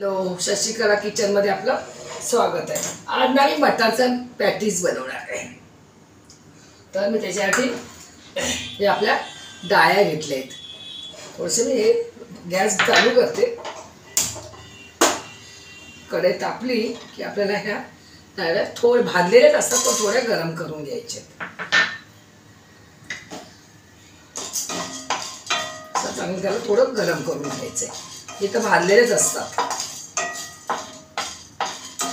Hello, Shashikala kitchen मध्ये आपलं स्वागत आहे। आज मी मटारचा पॅटीस बनवणार आहे। तर मी त्याच्यासाठी हे आपल्या डाळ्या घेतल्यात। थोडेसे मी हे गॅस चालू करते। कढई तापली की आपल्याला ह्या डाळ्या थोडे भाजलेलेच असतात पण थोड्या गरम करून घ्यायचे। चांगलं त्याला थोडं गरम करून घ्यायचं। हे तर भाजलेलेच असतात।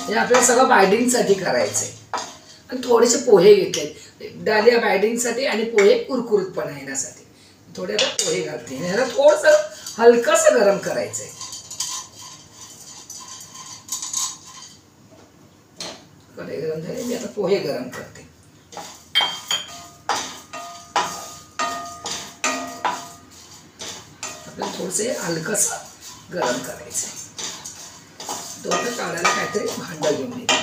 हे आपल्याला सगळं बाइंडिंगसाठी करायचंय। आणि थोडेसे पोहे घेतले डालिया बाइंडिंगसाठी आणि पोहे कुरकुरीतपणा येण्यासाठी। थोडे आता पोहे घालते। ह्याला थोडंसं हलकंसं गरम करायचंय। कढई गरम झाली, मी आता पोहे गरम करते। आपल्याला थोडंसं हलकंसं गरम करायचंय। दोन काढायला काहीतरी भांडं घेऊन येते।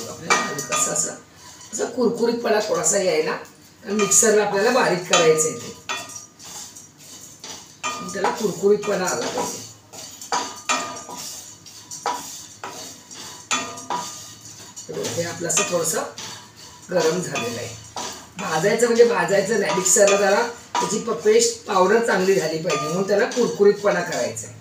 आपल्याला हलकंसं असं कुरकुरीतपणा थोडासा यायला मिक्सरला आपल्याला बारीक करायचं आहे। ते त्याला कुरकुरीतपणा आला पाहिजे। हे आपलं असं थोडंसं गरम झालेलं आहे। भाजायचं म्हणजे भाजायचं नाही, मिक्सरला त्याला त्याची पेस्ट पावडर चांगली झाली पाहिजे म्हणून त्याला कुरकुरीतपणा करायचा आहे।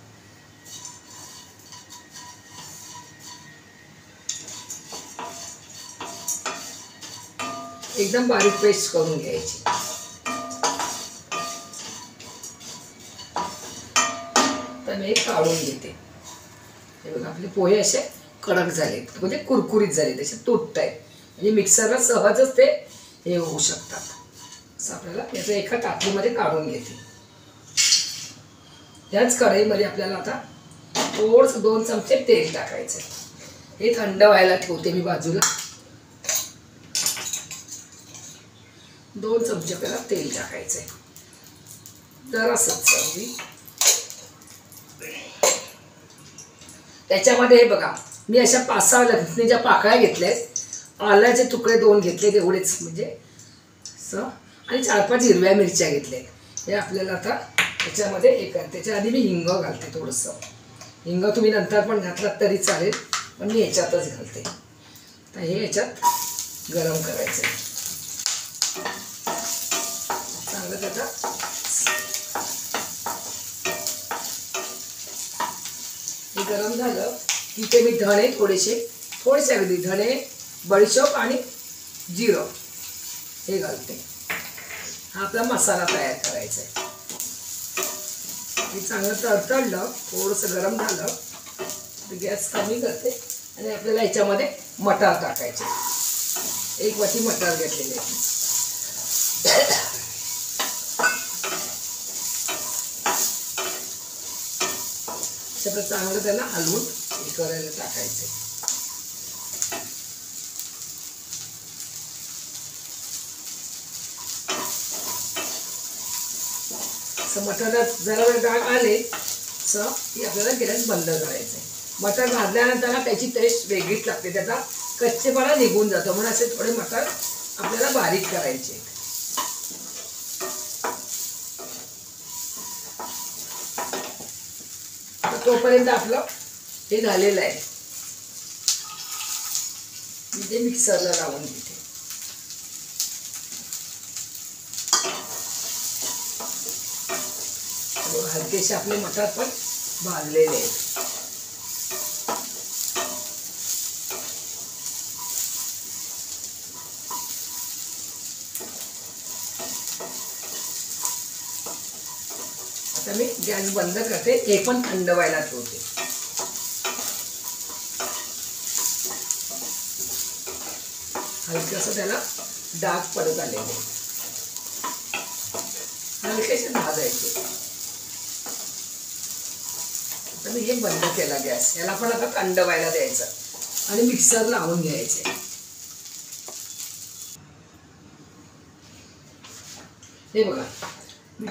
एकदम बारीक पेस्ट करून घ्यायची। तर मी काढून घेते। हे बघा आपले पोहे असे कडक झाले म्हणजे कुरकुरीत झाले, त्याचे तुटत आहेत म्हणजे मिक्सरला सहजच ते हे होऊ शकतात। असं आपल्याला याचं एका टाकीमध्ये काढून घेते। याच कढईमध्ये आपल्याला आता थोडंसं 2 चमचे तेल टाकायचं। हे थंड व्हायला ठेवते मी बाजूला। 2 चमचे आपल्याला तेल टाकायचंय। जरासं चवी त्याच्यामध्ये हे बघा मी अशा 5-6 लसणीच्या पाकळ्या घेतल्यात, आल्याचे तुकडे 2 घेतले तेवढेच म्हणजे असं, आणि 4-5 हिरव्या मिरच्या घेतल्या। हे आपल्याला आता त्याच्यामध्ये हे करते। त्याच्या आधी मी हिंग घालते थोडंसं। हिंग तुम्ही नंतर पण घातलात तरी चालेल पण मी ह्याच्यातच घालते। तर हे ह्याच्यात गरम करायचं आहे चांगलं। त्याचा हे गरम झालं की ते मी धणे थोडेसे अगदी धणे, बडीशोप आणि जिरं हे घालते। हा आपला मसाला तयार करायचा आहे। हे चांगलं तडतडलं, थोडंसं गरम झालं तर गॅस कमी करते आणि आपल्याला ह्याच्यामध्ये मटार टाकायचे। 1 वाटी मटार घेतलेले आहे। सगळं चांगलं त्याला हलवून हे करायला टाकायचे। मटारला जरा डाग आले असं की आपल्याला गॅस बंद करायचं। मटार भाजल्यानंतर त्याची टेस्ट वेगळीच लागते, त्याचा कच्चेपणा निघून जातो म्हणून असे थोडे मटार आपल्याला बारीक करायचे। तोपर्यंत आपलं हे झालेलं आहे। मी ते मिक्सरला लावून घेते। हलकेसे आपले मटार पण भाजलेले आहेत। आता मी गॅस बंद करते। हे पण थंड व्हायला ठेवते। हलकंसं त्याला डाग पडत आलेले आहेत, हलकेसे भाजायचे। आता मी हे बंद केला गॅस। याला पण आता थंड व्हायला द्यायचं आणि मिक्सर लावून घ्यायचे। हे बघा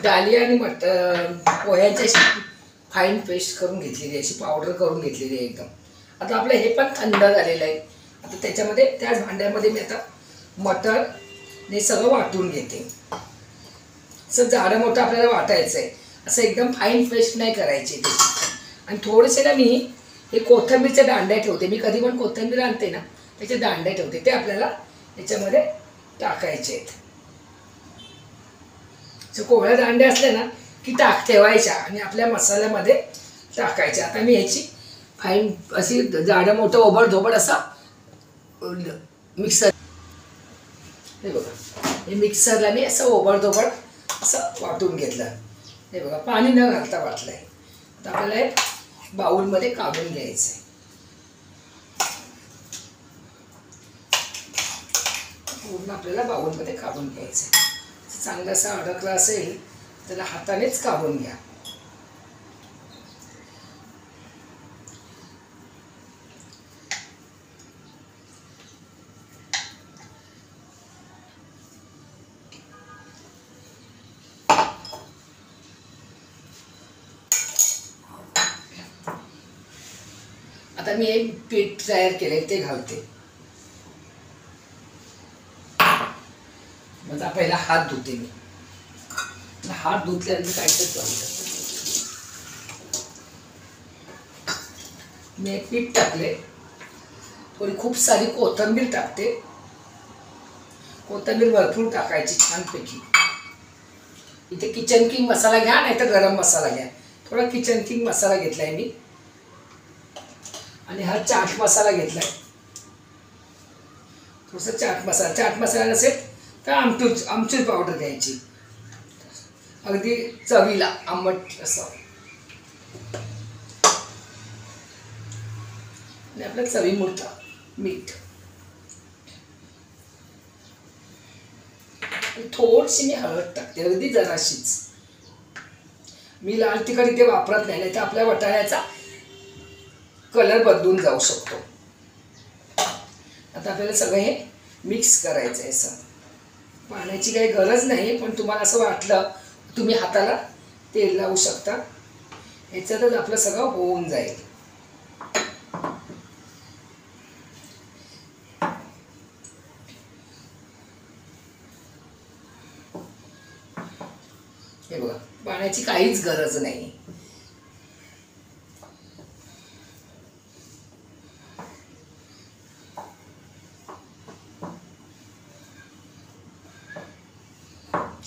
डालिया आणि पोह्यांची फाईन पेस्ट करून घेतलेली, अशी पावडर करून घेतलेली आहे एकदम। आता आपलं हे पण थंड झालेलं आहे। आता त्याच्यामध्ये त्याच भांड्यामध्ये मी आता मटर हे सगळं वाटून घेते. असं जाडं मोठं आपल्याला वाटायचं आहे, असं एकदम फाईन पेस्ट नाही करायची त्याची. आणि थोडेसे ना मी हे कोथिंबीरच्या दांड्या ठेवते. मी कधी पण कोथिंबीर आणते ना त्याचे दांड्या ठेवते, ते आपल्याला याच्यामध्ये टाकायचे आहेत. कोवळ्या दांड्या असल्या ना की ठेवायच्या आणि आपल्या मसाल्यामध्ये टाकायच्या. आता मी ह्याची फाईन अशी जाडं मोठं ओबडधोबड असा मिक्सर, हे बघा हे मिक्सरला मी असं ओबडधोबड असं वाटून घेतलं. हे बघा पाणी न घालता वाटलं आहे. आता आपल्याला हे बाउलमध्ये काढून घ्यायचं आहे. पूर्ण आपल्याला बाउलमध्ये काढून घ्यायचं आहे. चांगलं असं अडकलं असेल त्याला हातानेच काढून घ्या. आता मी एक पीठ तयार केले ते घालते. माझा पहिला हात धुते मी. हात धुतल्यानंतर काहीतरी घालते. मी एक पीठ टाकले, थोडी खूप सारी कोथिंबीर टाकते. कोथिंबीर भरपूर टाकायची छानपैकी. इथे किचन किंग मसाला घ्या नाही तर गरम मसाला घ्या. थोडा किचन किंग मसाला घेतलाय मी आणि हा चाट मसाला घेतलाय. थोडंसं चाट मसाला नसेल तर आमचूर पावडर घ्यायची, अगदी चवीला आंबट असं. आणि आपलं चवीपुरतं मीठ. थोडीशी मी हळद टाकते, अगदी जराशीच. मी लाल तिखट इथे वापरत नाही, तर आपल्या वाटाण्याचा कलर बदलून जाऊ शकतो. आता आपल्याला सगळं हे मिक्स करायचं आहे. असं पाण्याची काही गरज नाही, पण तुम्हाला असं वाटलं तुम्ही हाताला तेल लावू शकता. ह्याच्यातच आपलं सगळं होऊन जाईल. हे बघा पाण्याची काहीच गरज नाही.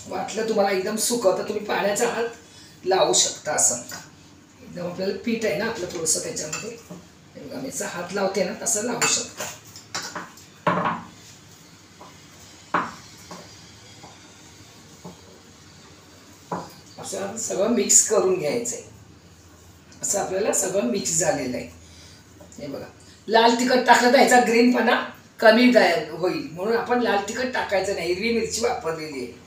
वाटलं तुम्हाला एकदम सुकं तर तुम्ही पाण्याचा हात लावू शकता. असं एकदम आपल्याला पीठ आहे ना आपलं थोडंसं त्याच्यामध्ये मी हात लावते ना तसं लावू शकता. असं सगळं मिक्स करून घ्यायचं आहे. असं आपल्याला सगळं मिक्स झालेलं आहे. हे बघा लाल तिखट टाकलं तर ह्याचा ग्रीनपणा कमी होईल, म्हणून आपण लाल तिखट टाकायचं नाही, हिरवी मिरची वापरलेली आहे.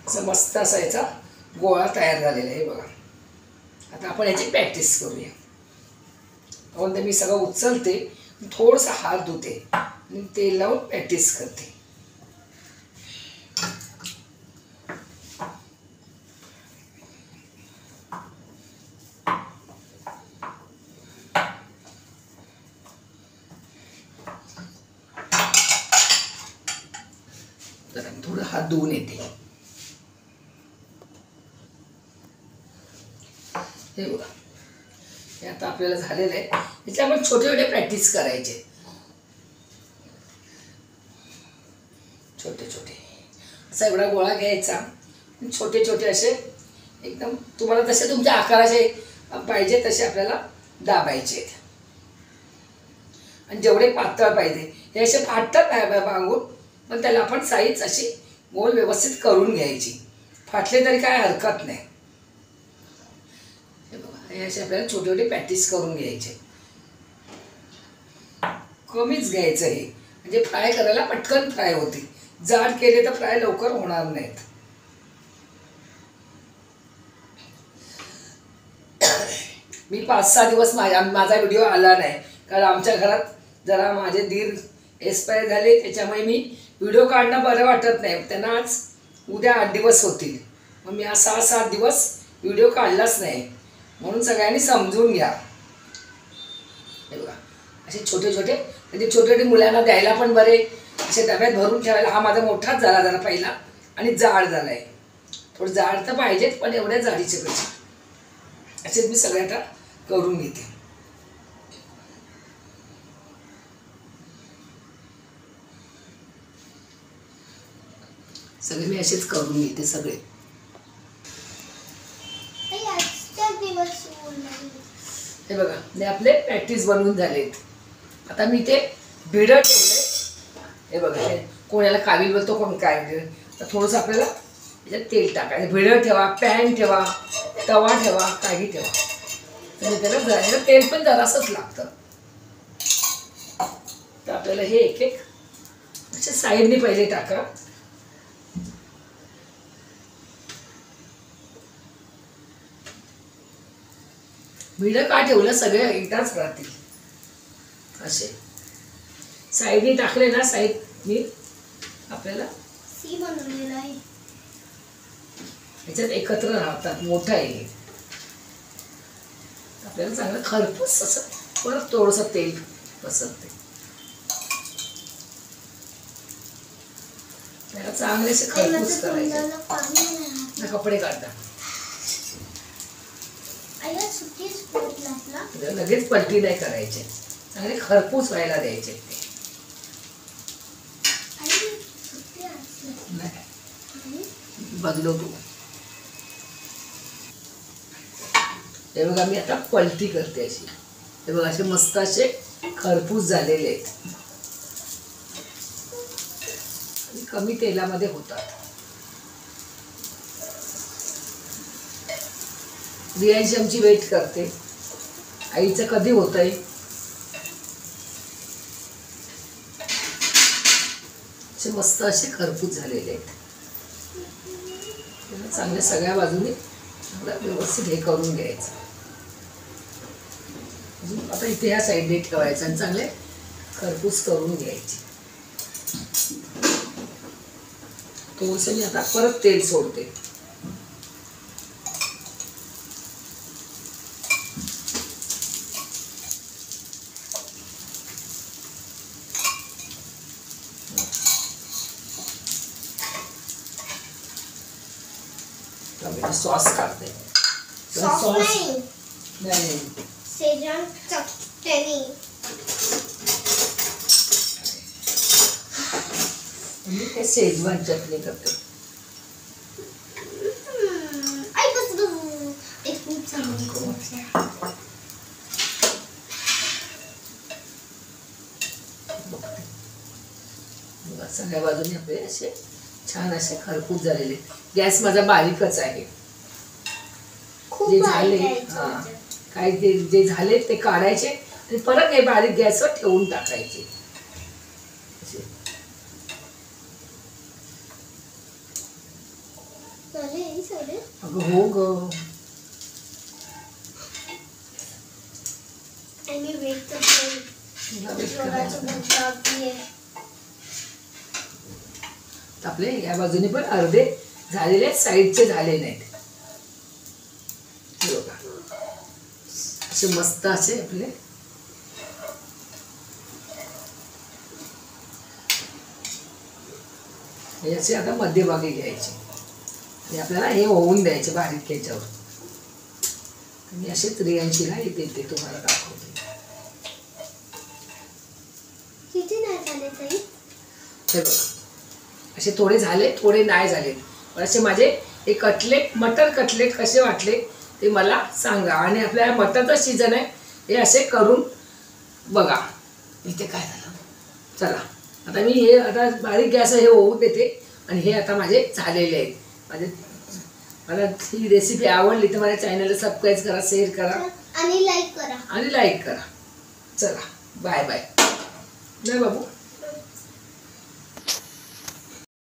असं मस्त असा याचा गोळा तयार झालेला आहे. बघा आता आपण याची प्रॅक्टिस करूया. म्हणून तर मी सगळं उचलते, थोडंसं हात धुते आणि तेल लावून प्रॅक्टिस करते. तर थोडं हात धुवून येते. हे बघा हे आता आपल्याला झालेलं आहे. याचे आपण छोटे छोटे प्रॅक्टिस करायचे, छोटे छोटे. असा एवढा गोळा घ्यायचा, छोटे छोटे असे एकदम तुम्हाला जसे तुमच्या आकाराचे पाहिजे तसे आपल्याला दाबायचे. आणि जेवढे पातळ पाहिजे हे असे फाटतात बांगून, पण त्याला आपण साईज अशी गोल व्यवस्थित करून घ्यायची. फाटले तरी काय हरकत नाही. हे असे आपल्याला छोटे छोटे प्रॅक्टिस करून घ्यायचे. कमीच घ्यायचं हे, म्हणजे फ्राय करायला पटकन फ्राय होते. जाड केले तर फ्राय लवकर होणार नाहीत. मी 5-6 दिवस माझा व्हिडिओ आला नाही, कारण आमच्या घरात जरा माझे दीर एक्सपायर झाले, त्याच्यामुळे मी व्हिडिओ काढणं बरं वाटत नाही. त्यांना आज उद्या 8 दिवस होतील, मग मी आज 6-7 दिवस व्हिडिओ काढलाच नाही. म्हणून सगळ्यांनी समजून घ्या. हे बघा असे छोटे छोटे, म्हणजे छोटे छोटे मुलांना द्यायला पण बरे, असे डब्यात भरून ठेवायला. हा माझा मोठाच झाला जरा पहिला आणि जाड झाला आहे. थोडं जाड तर पाहिजेत पण एवढ्या जाडीचे पाहिजे. असेच मी सगळे आता करून घेते. सगळे मी असेच करून घेते सगळे. हे बघा हे आपले पॅटीस बनवून झालेत. आता मी ते भिडं ठेवले. हे बघा हे कोणाला कावील बोलतो कोण काय. तर थोडंसं आपल्याला त्याच्यात तेल टाकायचं. भिडं ठेवा, पॅन ठेवा, तवा ठेवा, काही ठेवा. तर त्याला जरा तेल पण जरासंच लागतं. तर आपल्याला हे एक एक अशा साईडने पहिले टाका. भिडं का ठेवलं, सगळे एकदाच राहतील. असे साईडने टाकले ना, साईडने आपल्याला सी बनवलेला आहे. याच्यात एकत्र राहतात. मोठं आहे आपल्याला चांगलं खरपूस असं. परत थोडंसं तेल पसरते त्याला चांगलेसे खरपूस करायचे. कपडे काढता लगेच पलटी नाही करायचे. चांगले खरपूस व्हायला द्यायचे ते. बदलो तू. हे बघा मी आता पलटी करते अशी. हे बघा असे मस्त असे खरपूस झालेले आहेत आणि कमी तेलामध्ये होतात. रियांशी आमची वेट करते, आईचं कधी होतंय. असे मस्त असे खरपूस झालेले आहेत. चांगले सगळ्या बाजूने व्यवस्थित हे करून घ्यायचं. आता इथे ह्या साईडने ठेवायचं आणि चांगले खरपूस करून घ्यायचे. थोडंसं मी आता परत तेल सोडते. सॉस काढते. सॉस नाही, शेजवान चटणी. मी ते शेजवान चटणी करते. सगळ्या बाजूने आपले असे छान असे खरपूस झालेले. गॅस माझा बारीकच आहे. जे झाले काय जे झाले ते काढायचे आणि परत हे बारीक गॅसवर ठेवून टाकायचे. अगं हो ग. आपले या बाजूने पण अर्धे झालेले, साईडचे झाले नाहीत. असे मस्त असे आपले हे असे आता मध्यभागी घ्यायचे आणि आपल्याला हे होऊन द्यायचे बारीक ह्याच्यावर. मी असेच रियांशीला येते ते तुम्हाला दाखवते. हे बघा असे थोडे झाले, थोडे नाही झाले. पण असे माझे हे कटलेट, मटर कटलेट कसे वाटले ते मला सांगा. आणि आपल्या मटरचा सीजन आहे, हे असे करून बघा. इथे काय झालं, चला आता मी हे आता बारीक गॅस हे होऊ देते. आणि हे आता माझे झालेले आहेत. मला ही रेसिपी आवडली तर माझ्या चॅनलला सबस्क्राईब करा, शेअर करा आणि लाईक करा. चला बाय बाय. नाही बाबू.